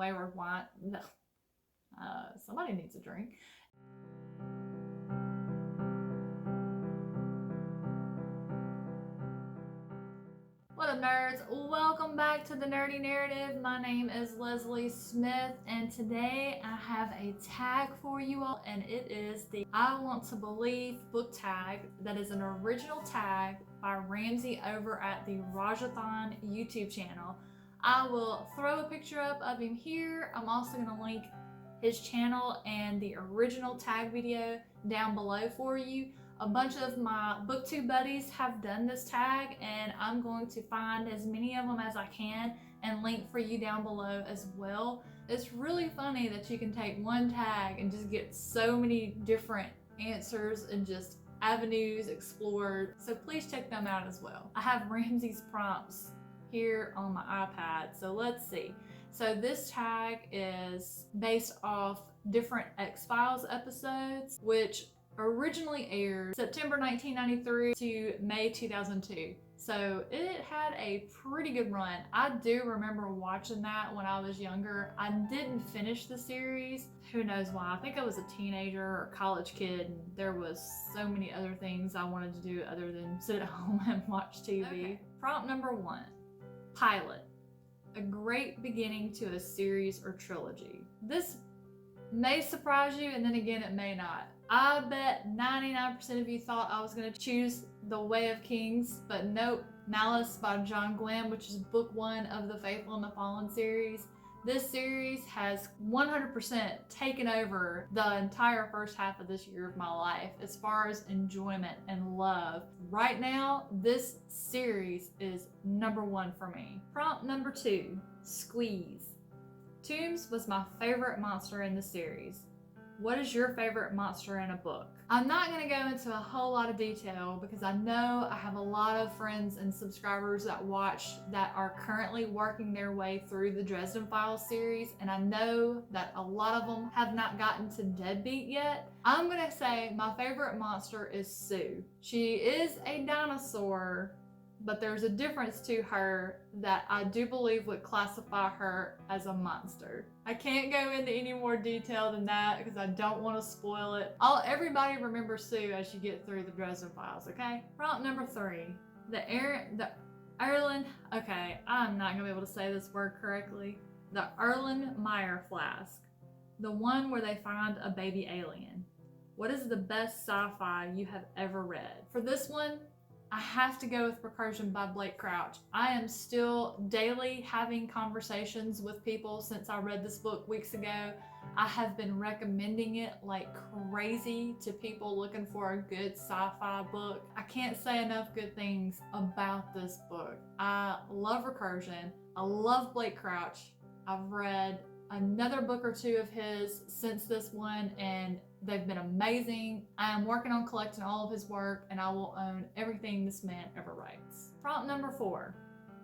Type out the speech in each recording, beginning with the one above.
Wayward Wine. No. Somebody needs a drink. What up, nerds? Welcome back to the Nerdy Narrative. My name is Leslie Smith, and today I have a tag for you all, and it is the I Want to Believe book tag. That is an original tag by Ramsey over at the Rajathon YouTube channel. I will throw a picture up of him here. I'm also going to link his channel and the original tag video down below for you. A bunch of my BookTube buddies have done this tag, and I'm going to find as many of them as I can and link for you down below as well. It's really funny that you can take one tag and just get so many different answers and just avenues explored. So please check them out as well. I have Ramsey's prompts here on my iPad. So let's see. So this tag is based off different X-Files episodes, which originally aired September 1993 to May 2002. So it had a pretty good run. I do remember watching that when I was younger. I didn't finish the series. Who knows why? I think I was a teenager or college kid, and there was so many other things I wanted to do other than sit at home and watch TV. Okay. Prompt number 1. Pilot. A great beginning to a series or trilogy. This may surprise you, and then again it may not. I bet 99% of you thought I was going to choose The Way of Kings, but nope. Malice by John Gwynne, which is book 1 of the Faithful and the Fallen series. This series has 100% taken over the entire first half of this year of my life as far as enjoyment and love. Right now, this series is number 1 for me. Prompt number 2, Squeeze. Toombs was my favorite monster in the series. What is your favorite monster in a book? I'm not going to go into a whole lot of detail because I know I have a lot of friends and subscribers that watch that are currently working their way through the Dresden Files series, and I know that a lot of them have not gotten to Deadbeat yet. I'm going to say my favorite monster is Sue. She is a dinosaur, but there's a difference to her that I do believe would classify her as a monster. I can't go into any more detail than that because I don't want to spoil it. Everybody remember Sue as you get through the Dresden Files, okay? Prompt number 3. Okay, I'm not gonna be able to say this word correctly. The Erlenmeyer Flask. The one where they find a baby alien. What is the best sci-fi you have ever read? For this one, I have to go with Recursion by Blake Crouch. I am still daily having conversations with people since I read this book weeks ago. I have been recommending it like crazy to people looking for a good sci-fi book. I can't say enough good things about this book. I love Recursion. I love Blake Crouch. I've read another book or 2 of his since this one, and they've been amazing. I am working on collecting all of his work, and I will own everything this man ever writes. Prompt number 4.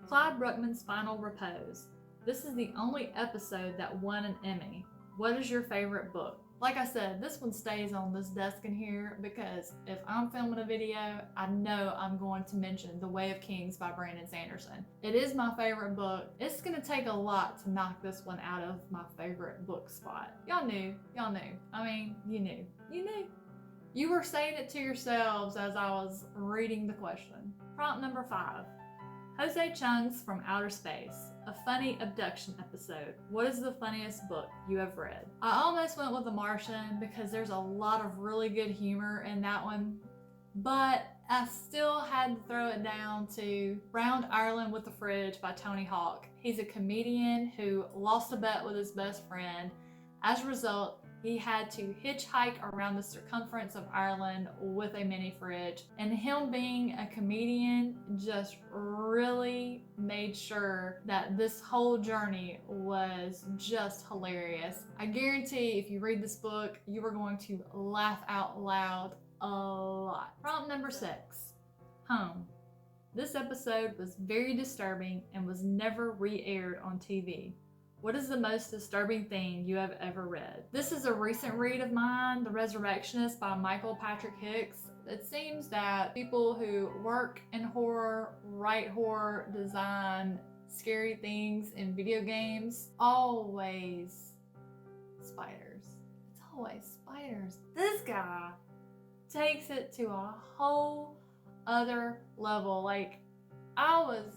Clyde Brookmans' final Repose. This is the only episode that won an Emmy. What is your favorite book? Like I said, this one stays on this desk in here because if I'm filming a video, I know I'm going to mention The Way of Kings by Brandon Sanderson. It is my favorite book. It's gonna take a lot to knock this one out of my favorite book spot. Y'all knew. I mean, you knew. You were saying it to yourselves as I was reading the question. Prompt number 5. Jose Chung's From Outer Space, a funny abduction episode. What is the funniest book you have read? I almost went with The Martian because there's a lot of really good humor in that one, but I still had to throw it down to Round Ireland with the Fridge by Tony Hawk. He's a comedian who lost a bet with his best friend. As a result, he had to hitchhike around the circumference of Ireland with a mini fridge. And him being a comedian just really made sure that this whole journey was just hilarious. I guarantee if you read this book, you are going to laugh out loud a lot. Prompt number 6. Home. This episode was very disturbing and was never re-aired on TV. What is the most disturbing thing you have ever read? This is a recent read of mine, The Resurrectionist by Michael Patrick Hicks. It seems that people who work in horror, write horror, design, scary things in video games, always spiders. It's always spiders. This guy takes it to a whole other level. Like, I was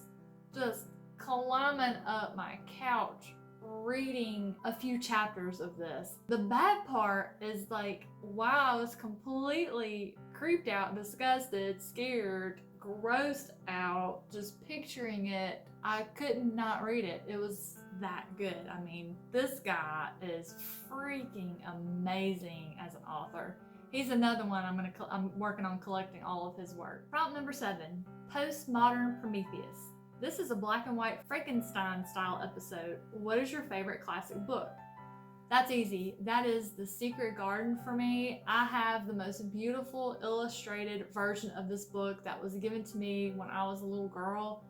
just climbing up my couch reading a few chapters of this. The bad part is, like, wow, I was completely creeped out, disgusted, scared, grossed out, just picturing it. I could not read it. It was that good. I mean, this guy is freaking amazing as an author. He's another one I'm working on collecting all of his work. Prompt number 7, Postmodern Prometheus. This is a black and white Frankenstein style episode. What is your favorite classic book? That's easy. That is The Secret Garden for me. I have the most beautiful illustrated version of this book that was given to me when I was a little girl.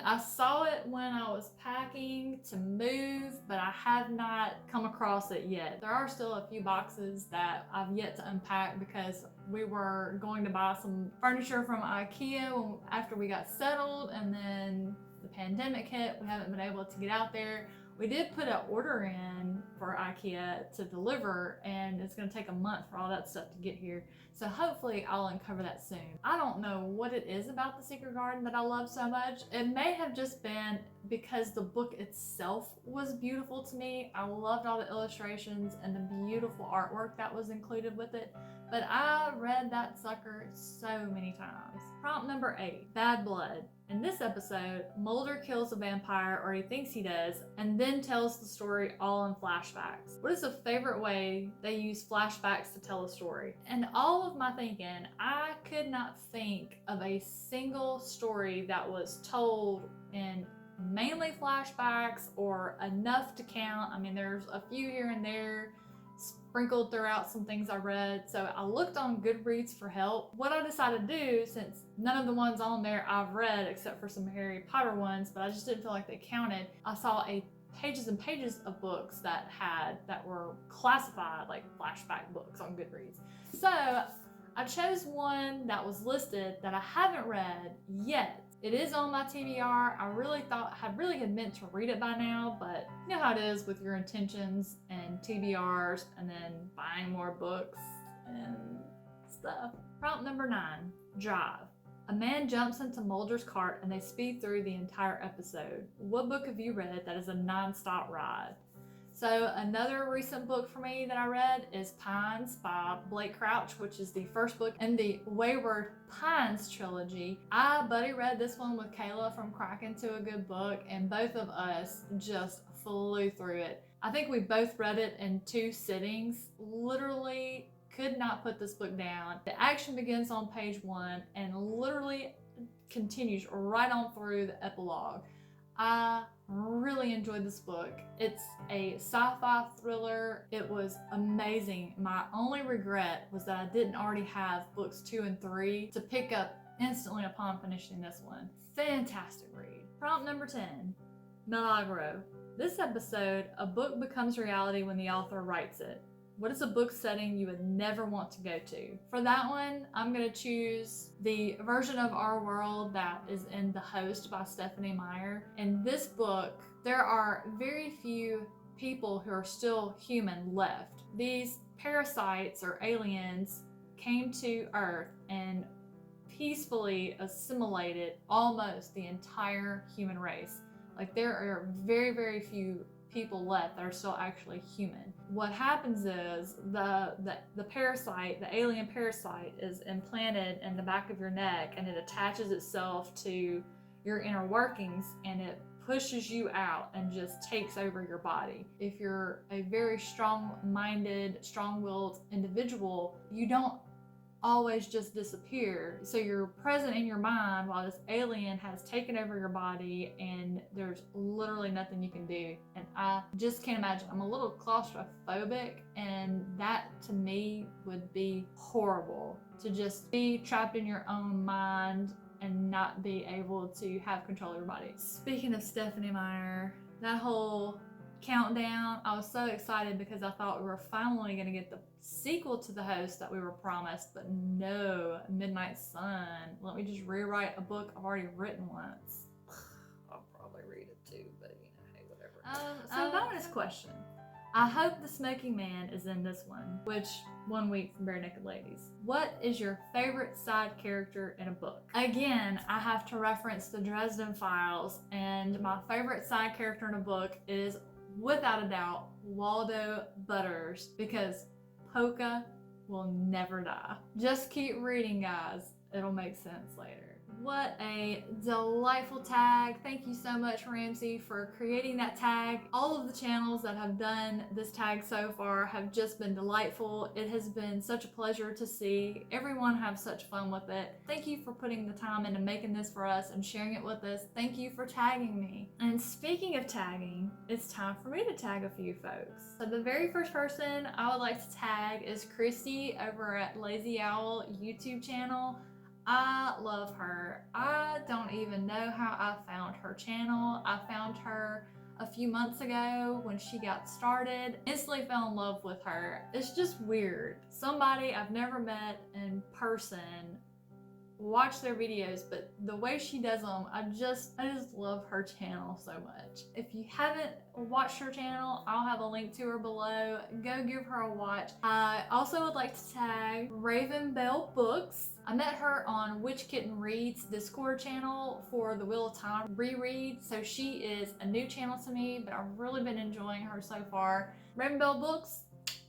I saw it when I was packing to move, but I have not come across it yet. There are still a few boxes that I've yet to unpack because we were going to buy some furniture from IKEA after we got settled, and then the pandemic hit. We haven't been able to get out there. We did put an order in for IKEA to deliver, and it's going to take a month for all that stuff to get here. So hopefully I'll uncover that soon. I don't know what it is about The Secret Garden that I love so much. It may have just been because the book itself was beautiful to me. I loved all the illustrations and the beautiful artwork that was included with it. But I read that sucker so many times. Prompt number 8, Bad Blood. In this episode, Mulder kills a vampire, or he thinks he does, and then tells the story all in flashbacks. What is a favorite way they use flashbacks to tell a story? And all of my thinking, I could not think of a single story that was told in mainly flashbacks or enough to count. I mean, there's a few here and there sprinkled throughout some things I read. So I looked on Goodreads for help. What I decided to do, since none of the ones on there I've read except for some Harry Potter ones, but I just didn't feel like they counted, I saw pages and pages of books that were classified like flashback books on Goodreads. So I chose one that was listed that I haven't read yet. It is on my TBR. I really had meant to read it by now, but you know how it is with your intentions and TBRs and then buying more books and stuff. Prompt number 9, Drive. A man jumps into Mulder's cart and they speed through the entire episode. What book have you read that is a non-stop ride? So another recent book for me that I read is Pines by Blake Crouch, which is the first book in the Wayward Pines trilogy. I buddy read this one with Kayla from Crack Into a Good Book, and both of us just flew through it. I think we both read it in 2 sittings. Literally could not put this book down. The action begins on page 1 and literally continues right on through the epilogue. I really enjoyed this book. It's a sci-fi thriller. It was amazing. My only regret was that I didn't already have books 2 and 3 to pick up instantly upon finishing this one. Fantastic read. Prompt number 10, Melagro. This episode, a book becomes reality when the author writes it. What is a book setting you would never want to go to? For that one, I'm going to choose the version of our world that is in The Host by Stephanie Meyer. In this book, there are very few people who are still human left. These parasites or aliens came to Earth and peacefully assimilated almost the entire human race. Like, there are very, very few people left that are still actually human. What happens is the parasite, the alien parasite, is implanted in the back of your neck, and it attaches itself to your inner workings, and it pushes you out and just takes over your body. If you're a very strong-minded, strong-willed individual, you don't always just disappear. So you're present in your mind while this alien has taken over your body, and there's literally nothing you can do. And I just can't imagine. I'm a little claustrophobic, and that to me would be horrible, to just be trapped in your own mind and not be able to have control of your body. Speaking of Stephanie Meyer, that whole countdown, I was so excited because I thought we were finally going to get the sequel to The Host that we were promised, but no, Midnight Sun. Let me just rewrite a book I've already written once. I'll probably So bonus question. I hope the smoking man is in this one, which 1 week from Bare Naked Ladies. What is your favorite side character in a book? Again, I have to reference the Dresden Files, and my favorite side character in a book is, without a doubt, Waldo Butters, because Polka will never die. Just keep reading, guys. It'll make sense later. What a delightful tag. Thank you so much, Ramsey, for creating that tag. All of the channels that have done this tag so far have just been delightful. It has been such a pleasure to see everyone have such fun with it. Thank you for putting the time into making this for us and sharing it with us. Thank you for tagging me. And speaking of tagging, it's time for me to tag a few folks. So the very first person I would like to tag is Christy over at Lazy Owl YouTube channel. I love her. I don't even know how I found her channel. I found her a few months ago when she got started. Instantly fell in love with her. It's just weird. Somebody I've never met in person, watch their videos, but the way she does them, I just love her channel so much. If you haven't watched her channel, I'll have a link to her below. Go give her a watch. I also would like to tag Raven Bell Books. I met her on Witch Kitten Reads Discord channel for the Wheel of Time reread, so she is a new channel to me, but I've really been enjoying her so far. Raven Bell Books,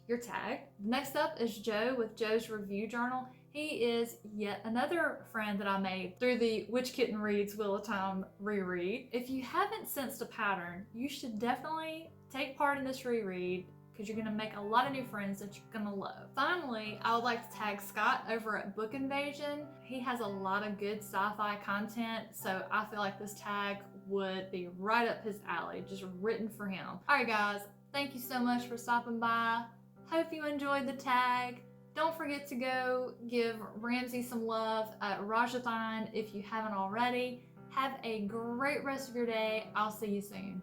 your tag. Next up is Joe with Joe's Review Journal. He is yet another friend that I made through the Witch Kitten Reads Wheel of Time reread. If you haven't sensed a pattern, you should definitely take part in this reread, because you're going to make a lot of new friends that you're going to love. Finally, I would like to tag Scott over at Book Invasion. He has a lot of good sci-fi content, so I feel like this tag would be right up his alley, just written for him. Alright guys, thank you so much for stopping by. Hope you enjoyed the tag. Don't forget to go give Ramsey some love at Rajathon if you haven't already. Have a great rest of your day. I'll see you soon.